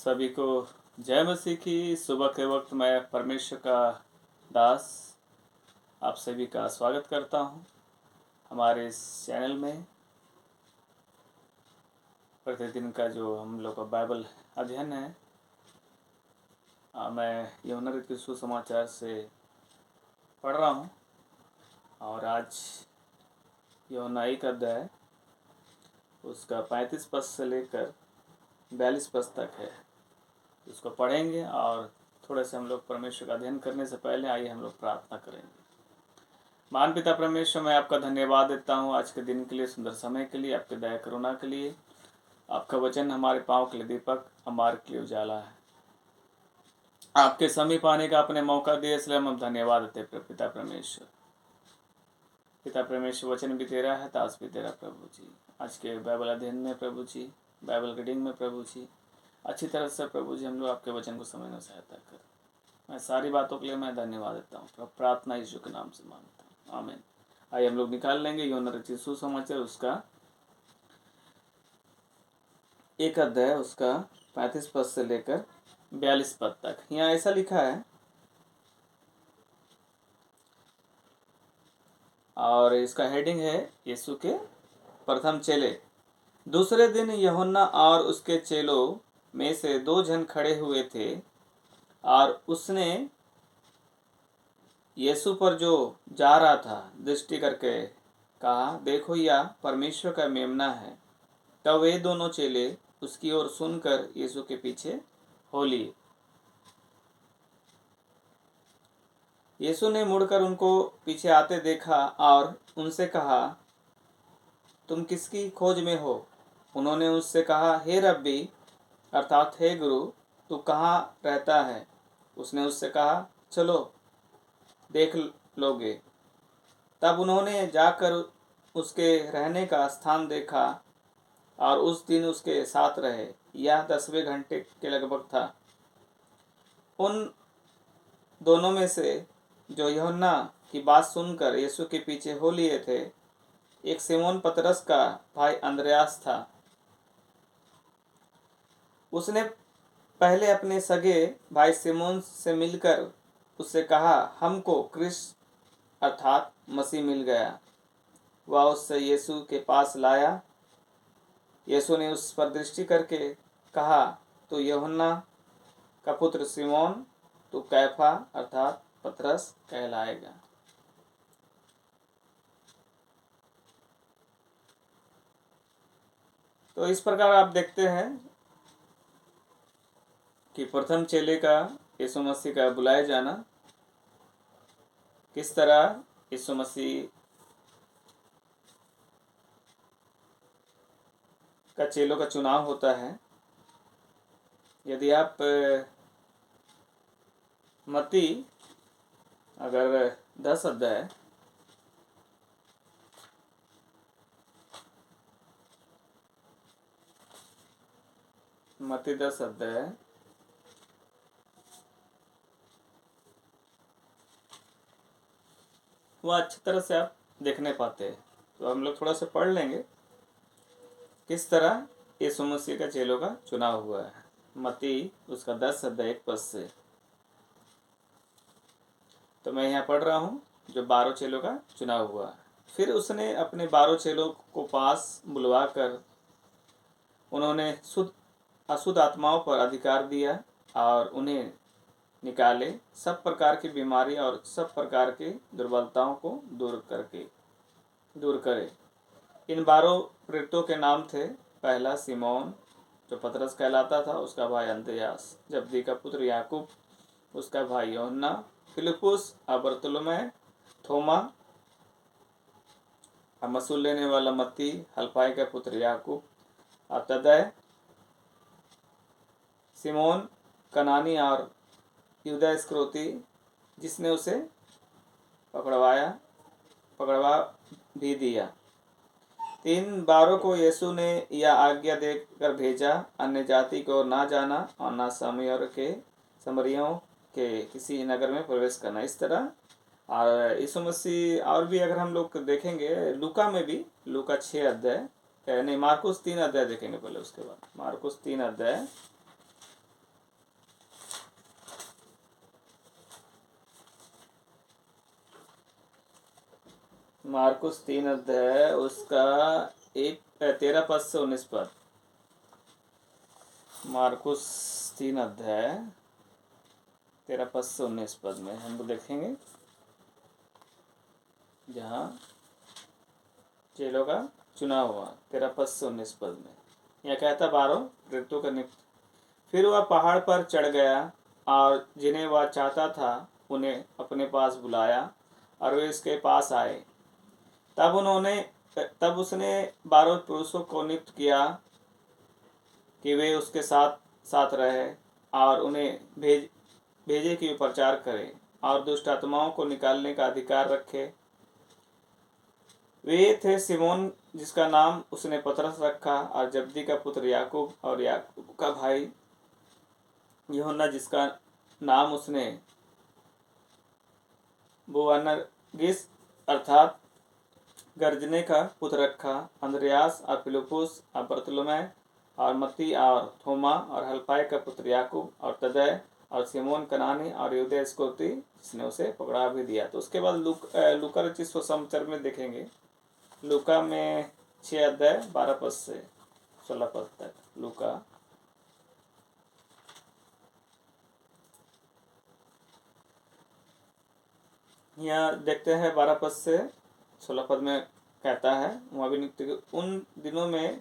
सभी को जय मसीह की। सुबह के वक्त मैं परमेश्वर का दास आप सभी का स्वागत करता हूं हमारे इस चैनल में। प्रतिदिन का जो हम लोग का बाइबल अध्ययन है, मैं यूहन्ना के सुसमाचार से पढ़ रहा हूं और आज यूहन्ना एक अध्याय उसका 35 पद से लेकर 42 पद तक है। इसको पढ़ेंगे और थोड़े से हम लोग परमेश्वर का अध्ययन करने से पहले आइए हम लोग प्रार्थना करेंगे। महान पिता परमेश्वर, मैं आपका धन्यवाद देता हूँ आज के दिन के लिए, सुंदर समय के लिए, आपके दया करुणा के लिए। आपका वचन हमारे पाँव के लिए दीपक, हमारे के लिए उजाला है। आपके समीप आने का आपने मौका दिया, इसलिए हम धन्यवाद देते पिता परमेश्वर। पिता परमेश्वर, वचन भी तेरा है, दास भी तेरा प्रभु जी। आज के बाइबल अध्ययन में प्रभु जी, बाइबल रीडिंग में प्रभु जी, अच्छी तरह से प्रभु जी हम लोग आपके वचन को समझने में सहायता कर। मैं सारी बातों के लिए मैं धन्यवाद देता हूँ। प्रार्थना यीशु के नाम से मांगता हूँ, आमीन। आइए हम लोग निकाल लेंगे यूहन्ना रचित सुसमाचार उसका एक अध्याय उसका 35 पद से लेकर 42 पद तक। यहाँ ऐसा लिखा है और इसका हेडिंग है यीशु के प्रथम चेले। दूसरे दिन यूहन्ना और उसके चेलों में से 2 जन खड़े हुए थे और उसने यीशु पर जो जा रहा था दृष्टि करके कहा, देखो यह परमेश्वर का मेमना है। तब वे दोनों चेले उसकी ओर सुनकर यीशु के पीछे हो लिए। यीशु ने मुड़कर उनको पीछे आते देखा और उनसे कहा, तुम किसकी खोज में हो? उन्होंने उससे कहा, हे रब्बी अर्थात हे गुरु, तू कहाँ रहता है? उसने उससे कहा, चलो देख लोगे। तब उन्होंने जाकर उसके रहने का स्थान देखा और उस दिन उसके साथ रहे। यह 10वें घंटे के लगभग था। उन दोनों में से जो यूहन्ना की बात सुनकर यीशु के पीछे हो लिए थे, एक सिमोन पतरस का भाई अंद्रयास था। उसने पहले अपने सगे भाई सिमोन से मिलकर उससे कहा, हमको क्रिस्त अर्थात मसीह मिल गया। वह उससे यीशु के पास लाया। यीशु ने उस पर दृष्टि करके कहा, तू यूहन्ना का पुत्र सिमोन, तू कैफा अर्थात पतरस कहलाएगा। तो इस प्रकार आप देखते हैं कि प्रथम चेले का यीशु मसीह का बुलाए जाना, किस तरह यीशु मसीह का चेलों का चुनाव होता है। यदि आप मत्ती अगर 10 अध्याय मत्ती 10 अध्याय वह अच्छी तरह से आप देखने पाते हैं, तो हम लोग थोड़ा सा पढ़ लेंगे किस तरह यीशु मसीह का चेलों का चुनाव हुआ है। मत्ती उसका 10 अध्याय 1 पद से। तो मैं यहाँ पढ़ रहा हूँ जो 12 चेलों का चुनाव हुआ। फिर उसने अपने 12 चेलों को पास बुलवा कर उन्होंने अशुद्ध आत्माओं पर अधिकार दिया और उन्हें निकाले, सब प्रकार की बीमारी और सब प्रकार की दुर्बलताओं को दूर करे। इन 12 प्रेरितों के नाम थे, पहला सिमोन जो पतरस कहलाता था, उसका भाई अंद्रयास, जब्दी का पुत्र याकूब, उसका भाई यूहन्ना, फिलिपुस, बरतुलमै, थोमा, मसूल लेने वाला मत्ती, हल्फाई का पुत्र याकूब, तदै, सिमोन कनानी और यहूदा इस्करियोती जिसने उसे पकड़वा भी दिया। 12 को यीशु ने यह आज्ञा देकर भेजा, अन्य जाति को ना जाना और ना समरियों के किसी नगर में प्रवेश करना। इस तरह और यीशु मसीह और भी अगर हम लोग देखेंगे लूका में भी, लूका 6 अध्याय नहीं, मार्कुस 3 अध्याय देखेंगे पहले, उसके बाद मार्कुस 3 अध्याय मार्कुस 3 अध्याय उसका 13 पद से 19 पद। मार्कुस 3 अध्याय 13 पद से 19 पद में हम लोग देखेंगे, जहाँ चेलों का चुनाव हुआ। 13 पद से 19 पद में यह कहता, 12 प्रेरितों का नियुक्त। फिर वह पहाड़ पर चढ़ गया और जिन्हें वह चाहता था उन्हें अपने पास बुलाया और वे इसके पास आए। तब उसने 12 पुरुषों को नियुक्त किया कि वे उसके साथ साथ रहे और उन्हें भेजे कि वे प्रचार करें और दुष्ट आत्माओं को निकालने का अधिकार रखे। वे थे सिमोन, जिसका नाम उसने पतरस रखा, और जब्दी का पुत्र याकूब, और याकूब का भाई यूहन्ना, जिसका नाम उसने बोअनर्गिस अर्थात गर्जने का पुत्र रखा, अंद्रयास और फिलिप्पुस और बरतुलमै और मत्ती और थोमा और हल्फाई का पुत्र याकूब और तदै और सिमोन कनानी और यहूदा इस्करियोती, जिसने उसे पकड़ा भी दिया। तो उसके बाद लूका रचित सुसमाचार में देखेंगे। लूका में 6 अध्याय 12 पद से 16 पद तक। लूका यहाँ देखते हैं 12 पद से 16 पद में कहता है, वहाँ भी नियुक्त, उन दिनों में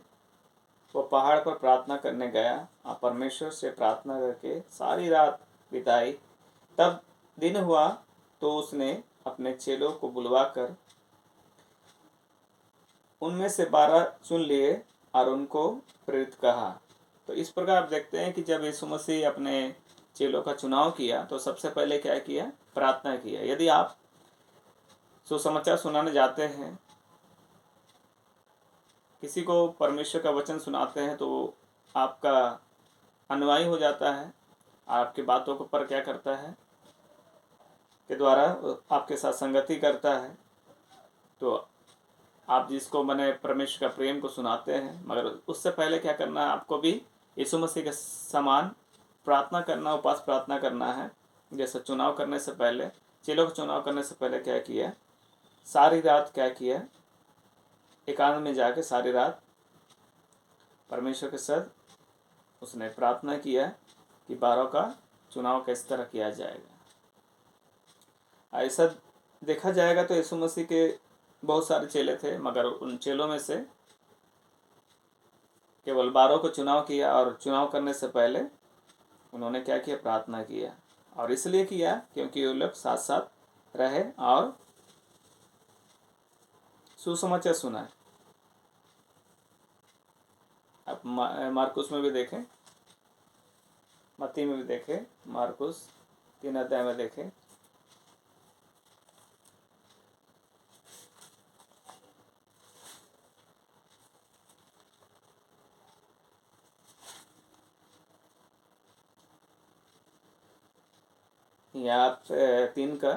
वो पहाड़ पर प्रार्थना करने गया और परमेश्वर से प्रार्थना करके सारी रात बिताई। तब दिन हुआ तो उसने अपने चेलों को बुलवाकर उनमें से 12 चुन लिए और उनको प्रेरित कहा। तो इस प्रकार आप देखते हैं कि जब यीशु मसीह अपने चेलों का चुनाव किया तो सबसे पहले क्या किया? प्रार्थना किया। यदि आप सुसमाचार सुनाने जाते हैं, किसी को परमेश्वर का वचन सुनाते हैं, तो आपका अनुयायी हो जाता है, आपकी बातों के ऊपर क्या करता है के द्वारा आपके साथ संगति करता है। तो आप जिसको मैंने परमेश्वर का प्रेम को सुनाते हैं, मगर उससे पहले क्या करना है? आपको भी यीशु मसीह के समान प्रार्थना करना, उपास प्रार्थना करना है। जैसे चुनाव करने से पहले, चेलों का चुनाव करने से पहले क्या किया? सारी रात क्या किया? एकांत में जाके सारी रात परमेश्वर के साथ उसने प्रार्थना किया कि 12 का चुनाव किस तरह किया जाएगा। ऐसा देखा जाएगा तो यीशु मसीह के बहुत सारे चेले थे, मगर उन चेलों में से केवल 12 को चुनाव किया, और चुनाव करने से पहले उन्होंने क्या किया? प्रार्थना किया। और इसलिए किया क्योंकि वो लोग साथ साथ रहे और सुसमाचार सुनाए। आप मार्कुस में भी देखें, मत्ती में भी देखें, मार्कुस 3 अध्याय में देखें। यहाँ 3 का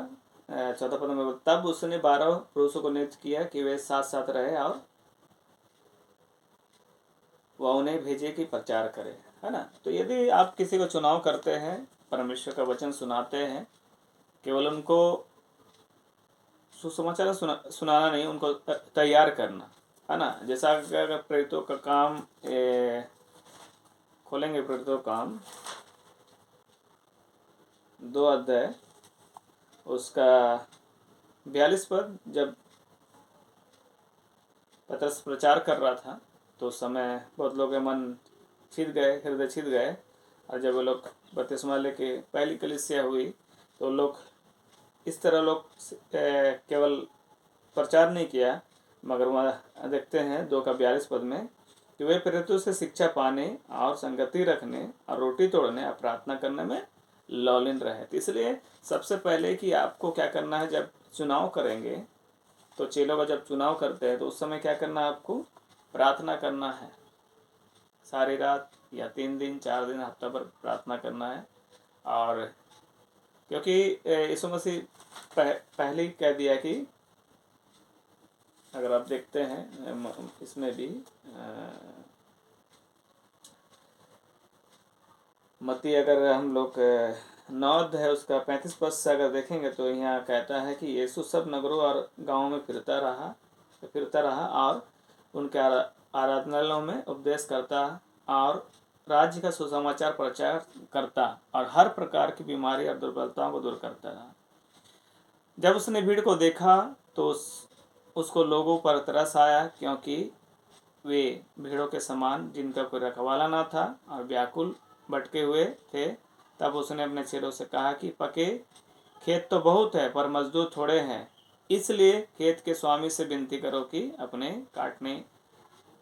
14 पद में, तब उसने 12 पुरुषों को नियुक्त किया कि वे साथ साथ रहे और वह उन्हें भेजे कि प्रचार करे, है ना। तो यदि आप किसी को चुनाव करते हैं, परमेश्वर का वचन सुनाते हैं, केवल उनको सुसमाचार सुनाना नहीं, उनको तैयार करना, है ना। जैसा अगर प्रेरितों का काम खोलेंगे, प्रेरितों का काम 2 अध्याय उसका 42 पद, जब पतरस प्रचार कर रहा था तो उस समय बहुत लोग के मन छिद गए, हृदय छिद गए, और जब वो लोग बपतिस्मा लेके पहली कलीसिया हुई तो लोग इस तरह लोग केवल प्रचार नहीं किया, मगर वहाँ देखते हैं 2 का 42 पद में कि वे प्रेरितों से शिक्षा पाने और संगति रखने और रोटी तोड़ने और प्रार्थना करने में लौलीन रहे। तो इसलिए सबसे पहले कि आपको क्या करना है, जब चुनाव करेंगे तो चेलों का जब चुनाव करते हैं तो उस समय क्या करना है? आपको प्रार्थना करना है। सारी रात या 3 दिन 4 दिन हफ्ता भर प्रार्थना करना है। और क्योंकि यीशु मसीह पहले ही कह दिया कि अगर आप देखते हैं इसमें भी मत्ती, अगर हम लोग 9 अध्याय उसका 35 पद से अगर देखेंगे तो यहाँ कहता है कि यीशु सब नगरों और गांवों में फिरता रहा और उनके आराधनालयों में उपदेश करता और राज्य का सुसमाचार प्रचार करता और हर प्रकार की बीमारी और दुर्बलताओं को दूर करता रहा। जब उसने भीड़ को देखा तो उसको लोगों पर तरस आया, क्योंकि वे भीड़ों के समान जिनका कोई रखवाला न था और व्याकुल भटके हुए थे। तब उसने अपने चेलों से कहा कि पके खेत तो बहुत है पर मजदूर थोड़े हैं, इसलिए खेत के स्वामी से विनती करो कि अपने काटने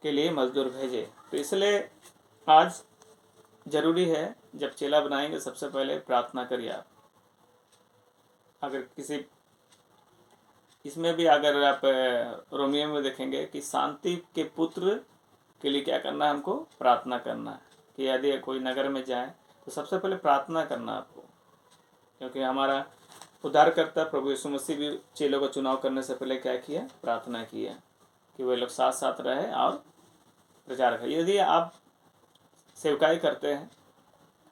के लिए मजदूर भेजे। तो इसलिए आज जरूरी है, जब चेला बनाएंगे सबसे पहले प्रार्थना करिए आप। अगर किसी इसमें भी अगर आप रोमियो में देखेंगे कि शांति के पुत्र के लिए क्या करना है, हमको प्रार्थना करना है कि यदि कोई नगर में जाए तो सबसे पहले प्रार्थना करना आपको, क्योंकि हमारा उद्धारकर्ता प्रभु यीशु मसीह भी चेलों का चुनाव करने से पहले क्या किया, प्रार्थना किया कि वे लोग साथ साथ रहे और प्रचार करें। यदि आप सेवकाई करते हैं,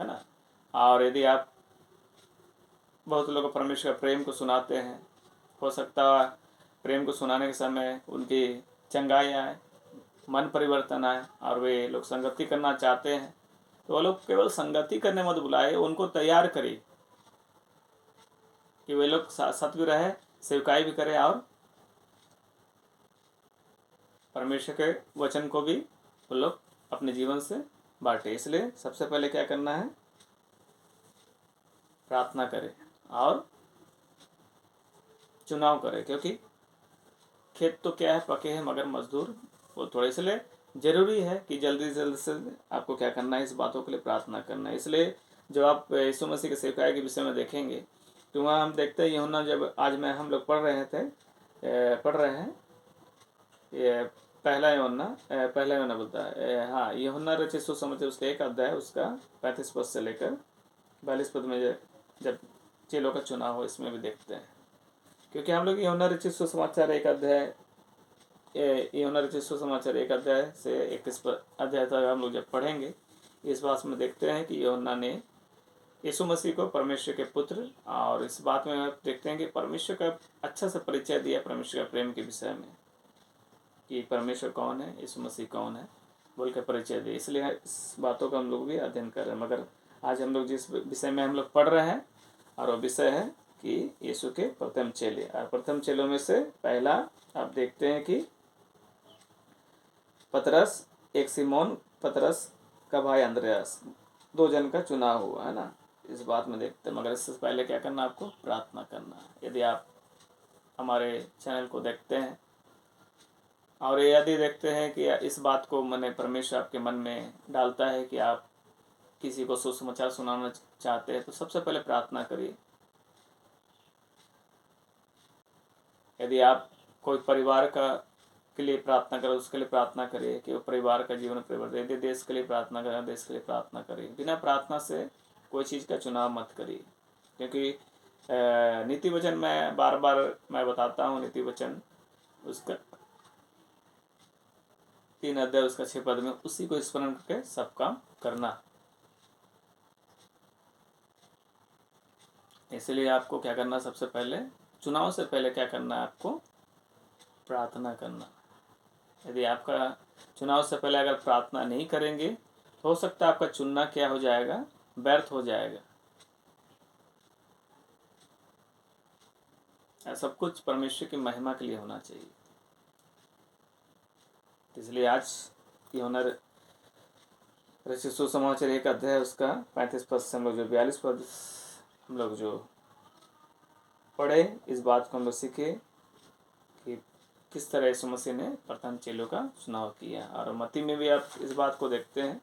है ना, और यदि आप बहुत लोगों को परमेश्वर का प्रेम को सुनाते हैं, हो सकता है प्रेम को सुनाने के समय उनकी चंगाई आए, मन परिवर्तन आए और वे लोग संगति करना चाहते हैं, तो वो लोग केवल संगति करने मत बुलाए, उनको तैयार करिए कि वे लोग साथ साथ भी रहे, सेवकाई भी करें और परमेश्वर के वचन को भी वो लोग अपने जीवन से बांटे। इसलिए सबसे पहले क्या करना है, प्रार्थना करें और चुनाव करें, क्योंकि खेत तो क्या है, पके हैं मगर मजदूर वो थोड़े। इसलिए जरूरी है कि जल्दी से आपको क्या करना है, इस बातों के लिए प्रार्थना करना है। इसलिए जब आप यीशु मसीह के सेवकाई के विषय में देखेंगे तो वहाँ हम देखते हैं यूहन्ना, जब आज में हम लोग पढ़ रहे हैं ये पहला यूहन्ना बोलता है, हाँ, यूहन्ना रचित सुसमाचार उसका 1 अध्याय उसका 35 पद से लेकर 42 पद में जब चेलों का चुनाव हो, इसमें भी देखते हैं। क्योंकि हम लोग यूहन्ना रचित सुसमाचार 1 अध्याय से 21 अध्याय तक हम लोग जब पढ़ेंगे, इस बात में देखते हैं कि यूहन्ना ने यीशु मसीह को परमेश्वर के पुत्र, और इस बात में आप देखते हैं कि परमेश्वर का अच्छा से परिचय दिया परमेश्वर का प्रेम के विषय में, कि परमेश्वर कौन है, यीशु मसीह कौन है बोल के परिचय दिया। इसलिए इस बातों का हम लोग भी अध्ययन कर रहे हैं। मगर आज हम लोग जिस विषय में हम लोग पढ़ रहे हैं, और वो विषय है कि यीशु के प्रथम चेले। और प्रथम चेलों में से पहला आप देखते हैं कि पतरस, एक सिमोन पतरस का भाई अंद्रयास, 2 जन का चुनाव हुआ है ना, इस बात में देखते हैं। मगर इससे पहले क्या करना, आपको प्रार्थना करना है। यदि आप हमारे चैनल को देखते हैं और यदि देखते हैं कि इस बात को मैंने परमेश्वर आपके मन में डालता है कि आप किसी को सुसमाचार सुनाना चाहते हैं, तो सबसे पहले प्रार्थना करिए। यदि आप कोई परिवार के लिए प्रार्थना करें, उसके लिए प्रार्थना करिए कि वो परिवार का जीवन परिवर्तन। यदि देश के लिए प्रार्थना करें, देश के लिए प्रार्थना करिए। बिना प्रार्थना से कोई चीज़ का चुनाव मत करिए, क्योंकि नीति वचन में बार बार मैं बताता हूँ, नीति वचन उसका 3 अध्याय उसका 6 पद में, उसी को स्मरण करके सब काम करना। इसलिए आपको क्या करना, सबसे पहले चुनाव से पहले क्या करना है, आपको प्रार्थना करना। यदि आपका चुनाव से पहले अगर प्रार्थना नहीं करेंगे तो हो सकता है आपका चुनना क्या हो जाएगा, व्यर्थ हो जाएगा। सब कुछ परमेश्वर की महिमा के लिए होना चाहिए। इसलिए आज यूहन्ना रचित सुसमाचार 1 अध्याय उसका 35 पद से हम लोग जो 42 पद हम लोग जो पढ़े, इस बात को हम लोग सीखे कि किस तरह यीशु मसीह ने प्रथम चेलों का चुनाव किया। और मत्ती में भी आप इस बात को देखते हैं,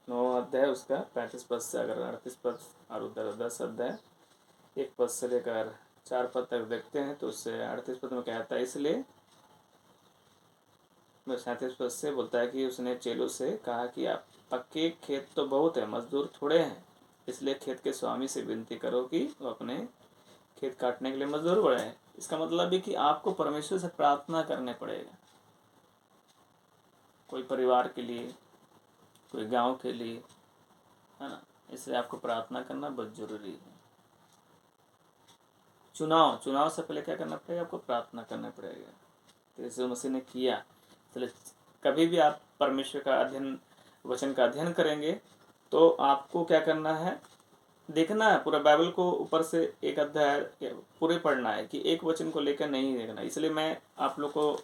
9 अध्याय उसका 35 पद से अगर 38 पद और उधर 10 अध्याय 1 पद से लेकर 4 पद तक देखते हैं, तो उससे 38 पद में कहता है, इसलिए 37 पद से बोलता है कि उसने चेलों से कहा कि आप पक्के खेत तो बहुत है, मजदूर थोड़े हैं, इसलिए खेत के स्वामी से विनती करो कि वो अपने खेत काटने के लिए मजदूर बढ़ाए। इसका मतलब है कि आपको परमेश्वर से प्रार्थना करने पड़ेगा, कोई परिवार के लिए, कोई गांव के लिए, है ना। इसलिए आपको प्रार्थना करना बहुत जरूरी है। चुनाव से पहले क्या करना पड़ेगा? आपको प्रार्थना करना पड़ेगा। तो यीशु मसीह ने किया। इसलिए कभी भी आप परमेश्वर का अध्ययन, वचन का अध्ययन करेंगे तो आपको क्या करना है? देखना है पूरा बाइबल को, ऊपर से एक अध्याय पूरे पढ़ना है, कि एक वचन को लेकर नहीं देखना। इसलिए मैं आप लोग को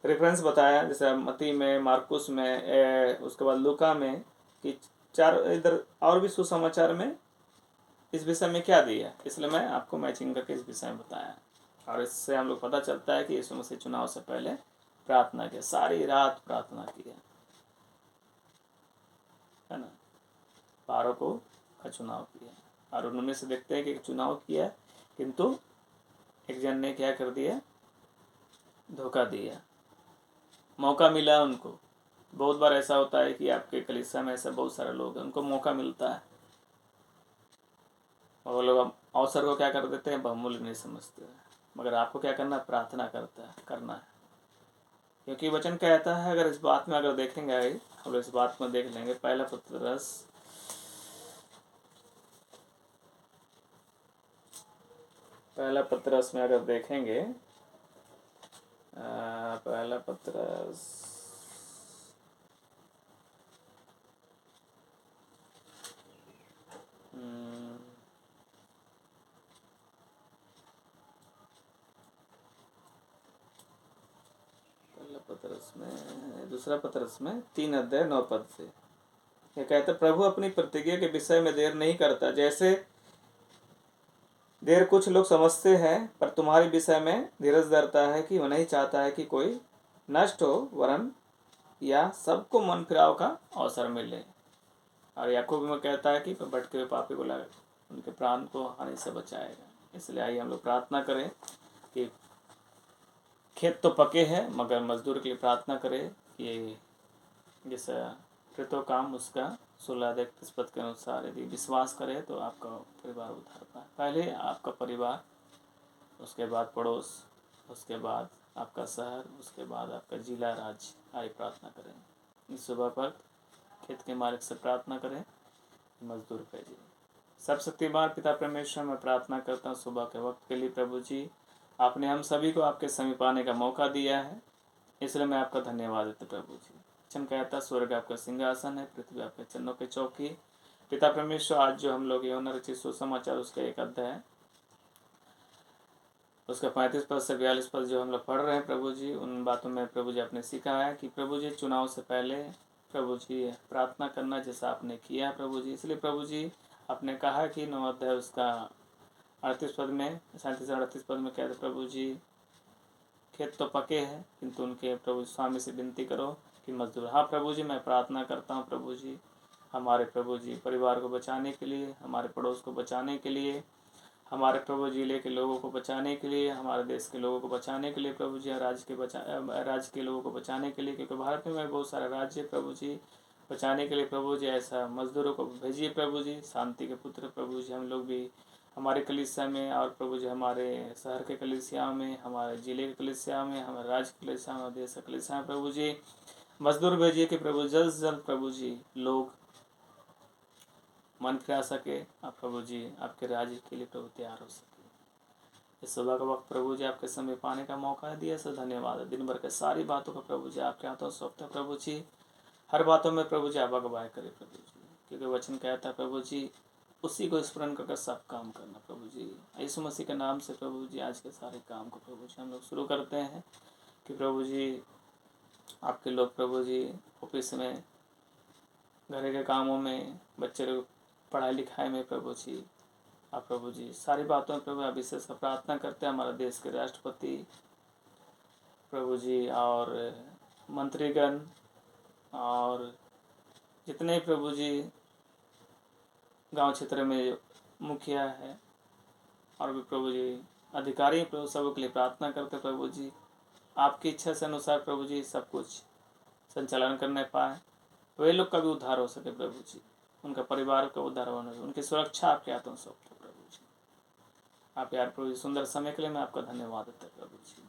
रेफरेंस बताया, जैसे मत्ती में, मार्कुस में, उसके बाद लूका में, कि 4 इधर और भी सुसमाचार में इस विषय में क्या दिया। इसलिए मैं आपको मैचिंग करके इस विषय में बताया। और इससे हम लोग पता चलता है कि यीशु मसीह चुनाव से पहले प्रार्थना किया, सारी रात प्रार्थना किया, है ना, बारह का चुनाव किया। और उनमें से देखते हैं कि चुनाव किया, किंतु एक जन ने क्या कर दिया? धोखा दिया। मौका मिला उनको। बहुत बार ऐसा होता है कि आपके कलीसिया में ऐसा बहुत सारे लोग हैं, उनको मौका मिलता है और वो लोग अवसर को क्या कर देते हैं? बहुमूल्य नहीं समझते हैं। मगर आपको क्या करना है? प्रार्थना करना है। क्योंकि वचन कहता है, अगर इस बात में अगर देखेंगे, हम लोग इस बात में देख लेंगे, पहला पत्रस में अगर देखेंगे, पहला पत्रस में, दूसरा पत्रस में 3 अध्याय 9 पद से ये कहता, प्रभु अपनी प्रतिज्ञा के विषय में देर नहीं करता, जैसे देर कुछ लोग समझते हैं, पर तुम्हारे विषय में धीरज धरता है, कि वह नहीं चाहता है कि कोई नष्ट हो, वरन या सबको मन फिराव का अवसर मिले। और याकूब में कहता है कि भटके हुए पापी को लगा, उनके प्राण को हानि से बचाएगा। इसलिए आइए हम लोग प्रार्थना करें कि खेत तो पके हैं, मगर मजदूर के लिए प्रार्थना करें कि जैसा कृतो काम उसका 16 पद के अनुसार यदि विश्वास करे तो आपका परिवार उधार पाए। पहले आपका परिवार, उसके बाद पड़ोस, उसके बाद आपका शहर, उसके बाद आपका जिला, राज्य। आइए प्रार्थना करें। इस सुबह पर खेत के मालिक से प्रार्थना करें, मजदूर भेजिए। सब शक्तिमान पिता परमेश्वर, मैं प्रार्थना करता हूँ सुबह के वक्त के लिए। प्रभु जी, आपने हम सभी को आपके समीप आने का मौका दिया है, इसलिए मैं आपका धन्यवाद देता प्रभु जी। वचन कहता, स्वर्ग आपका सिंहासन है, पृथ्वी आपके चरणों की चौकी। पिता परमेश्वर, आज जो हम लोग यूहन्ना रचित सुसमाचार उसका 1 अध्याय उसका 35 पद से 42 पद जो हम लोग पढ़ रहे हैं प्रभु जी, उन बातों में प्रभु जी आपने सिखाया है कि प्रभु जी चुनाव से पहले प्रभु जी प्रार्थना करना, जैसा आपने किया है प्रभु जी। इसलिए प्रभु जी आपने कहा कि 9 अध्याय उसका 38 पद में, 37 और 38 पद में कहते, प्रभु जी खेत तो पके हैं, किंतु उनके प्रभु स्वामी से विनती करो कि मजदूर। हाँ प्रभु जी, मैं प्रार्थना करता हूँ प्रभु जी, हमारे प्रभु जी परिवार को बचाने के लिए, हमारे पड़ोस को बचाने के लिए, हमारे प्रभु जिले के लोगों को बचाने के लिए, हमारे देश के लोगों को बचाने के लिए प्रभु जी, राज्य के लोगों को बचाने के लिए, क्योंकि भारत में बहुत सारे राज्य प्रभु जी बचाने के लिए प्रभु जी ऐसा मजदूरों को भेजिए प्रभु जी। शांति के पुत्र प्रभु जी, हम लोग भी हमारे कलीसिया में, और प्रभु जी हमारे शहर के कलीसिया में, हमारे जिले के कलीसिया में, हमारे राज्य के कलीसिया में, देश के कलीसिया में प्रभु जी मजदूर भेजिए कि प्रभु जल्द से जल्द प्रभु जी लोग मन फिरा सके, आप प्रभु जी आपके राज्य के लिए प्रभु तैयार हो सके। इस सुबह का वक्त प्रभु जी आपके समय पाने का मौका दिया, सर धन्यवाद है। दिन भर के सारी बातों का प्रभु जी आपके हाथों सौंपते प्रभु जी, हर बातों में प्रभु जी आप अगुवाई करें प्रभु जी, क्योंकि वचन कहता है प्रभु जी उसी को स्मरण करके सब काम करना प्रभु जी। यीशु मसीह के नाम से प्रभु जी आज के सारे काम को प्रभु जी हम लोग शुरू करते हैं, कि प्रभु जी आपके लोग प्रभु जी ऑफिस में, घर के कामों में, बच्चे लोग पढ़ाई लिखाई में प्रभु जी, आप प्रभु जी सारी बातों में प्रभु आप विशेष का प्रार्थना करते हैं। हमारे देश के राष्ट्रपति प्रभु जी और मंत्रीगण और जितने प्रभु जी गांव क्षेत्र में मुखिया है और भी प्रभु जी अधिकारी प्रभु, सब के लिए प्रार्थना करते प्रभु जी, आपकी इच्छा से अनुसार प्रभु जी सब कुछ संचालन करने पाए, वे लोग का भी उद्धार हो सके प्रभु जी, उनका परिवार का उद्धार होना, उनकी सुरक्षा आपके हाथों सौंपते प्रभु जी। आप यार प्रभु जी सुंदर समय के लिए मैं आपका धन्यवाद देता प्रभु जी,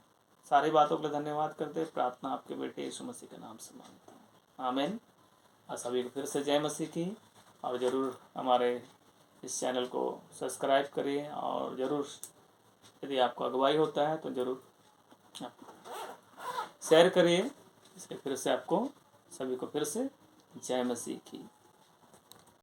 सारी बातों के लिए धन्यवाद करते। प्रार्थना आपके बेटे यीशु मसीह के नाम से मांगता हूँ, आमीन। और सभी को फिर से जय मसीह की, और ज़रूर हमारे इस चैनल को सब्सक्राइब करिए और ज़रूर यदि आपको अगुवाई होता है तो ज़रूर शेयर करिए। इसके फिर से आपको सभी को फिर से जय मसीह की।